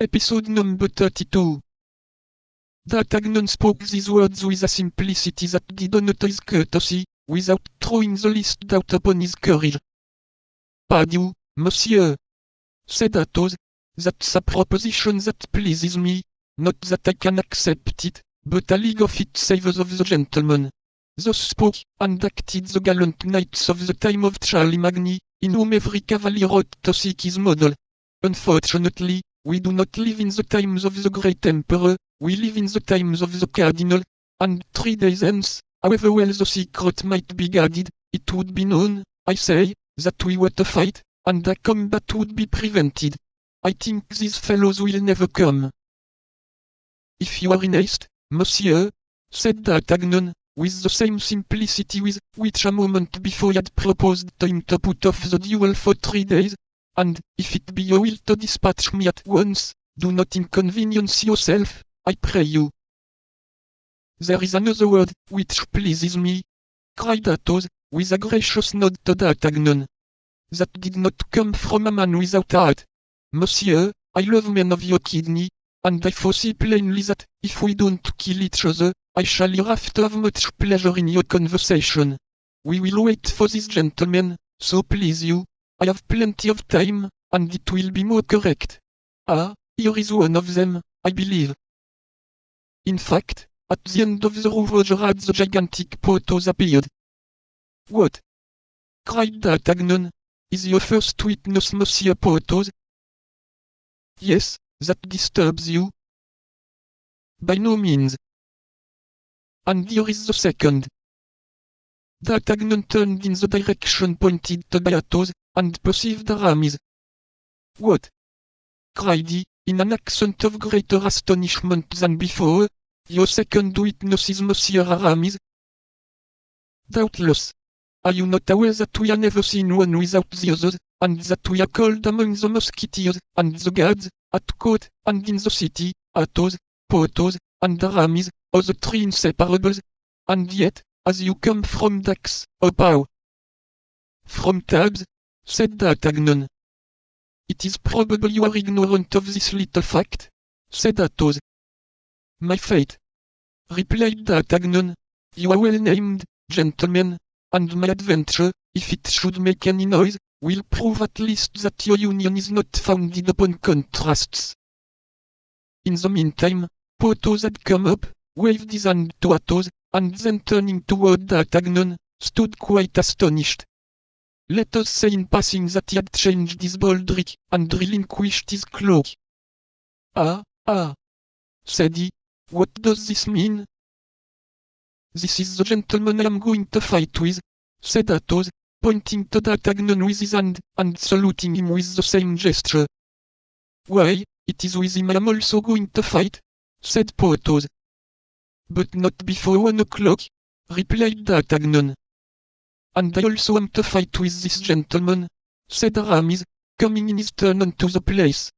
Episode number 32. D'Artagnan spoke these words with a simplicity that did not his courtesy, without throwing the least doubt upon his courage. Pardieu, monsieur, said Athos, that's a proposition that pleases me, not that I can accept it, but a league of it saves of the gentleman. Thus spoke and acted the gallant knights of the time of Charlemagne, in whom every cavalier ought to seek his model. Unfortunately, we do not live in the times of the great emperor, we live in the times of the cardinal, and 3 days hence, however well the secret might be guarded, it would be known, I say, that we were to fight, and a combat would be prevented. I think these fellows will never come. If you are in haste, monsieur, said D'Artagnan, with the same simplicity with which a moment before had proposed to him to put off the duel for 3 days, and, if it be your will to dispatch me at once, do not inconvenience yourself, I pray you. There is another word, which pleases me, cried Athos, with a gracious nod to D'Artagnan. That did not come from a man without heart. Monsieur, I love men of your kidney, and I foresee plainly that, if we don't kill each other, I shall hereafter have much pleasure in your conversation. We will wait for this gentleman, so please you. I have plenty of time, and it will be more correct. Ah, here is one of them, I believe. In fact, at the end of the Rouge-Gerard the gigantic Porthos appeared. What? Cried D'Artagnan. Is your first witness Monsieur Porthos? Yes, that disturbs you. By no means. And here is the second. D'Artagnan turned in the direction pointed to by Athos, and perceived Aramis. What? Cried he, in an accent of greater astonishment than before. Your second witness is Monsieur Aramis? Doubtless. Are you not aware that we have never seen one without the others, and that we are called among the musketeers, and the guards, at court, and in the city, Athos, Porthos, and Aramis, are the 3 inseparables? And yet, as you come from Dax, or Pau? From Tarbes, said D'Artagnan. It is probable you are ignorant of this little fact, said Athos. My faith, replied D'Artagnan, you are well named, gentlemen, and my adventure, if it should make any noise, will prove at least that your union is not founded upon contrasts. In the meantime, Porthos had come up, waved his hand to Athos, and then turning toward D'Artagnan, stood quite astonished. Let us say in passing that he had changed his baldric, and relinquished his cloak. Ah, said he, what does this mean? This is the gentleman I am going to fight with, said Athos, pointing to D'Artagnan with his hand, and saluting him with the same gesture. Why, it is with him I am also going to fight, said Porthos. But not before 1 o'clock, replied D'Artagnan. And I also am to fight with this gentleman, said Aramis, coming in his turn onto the place.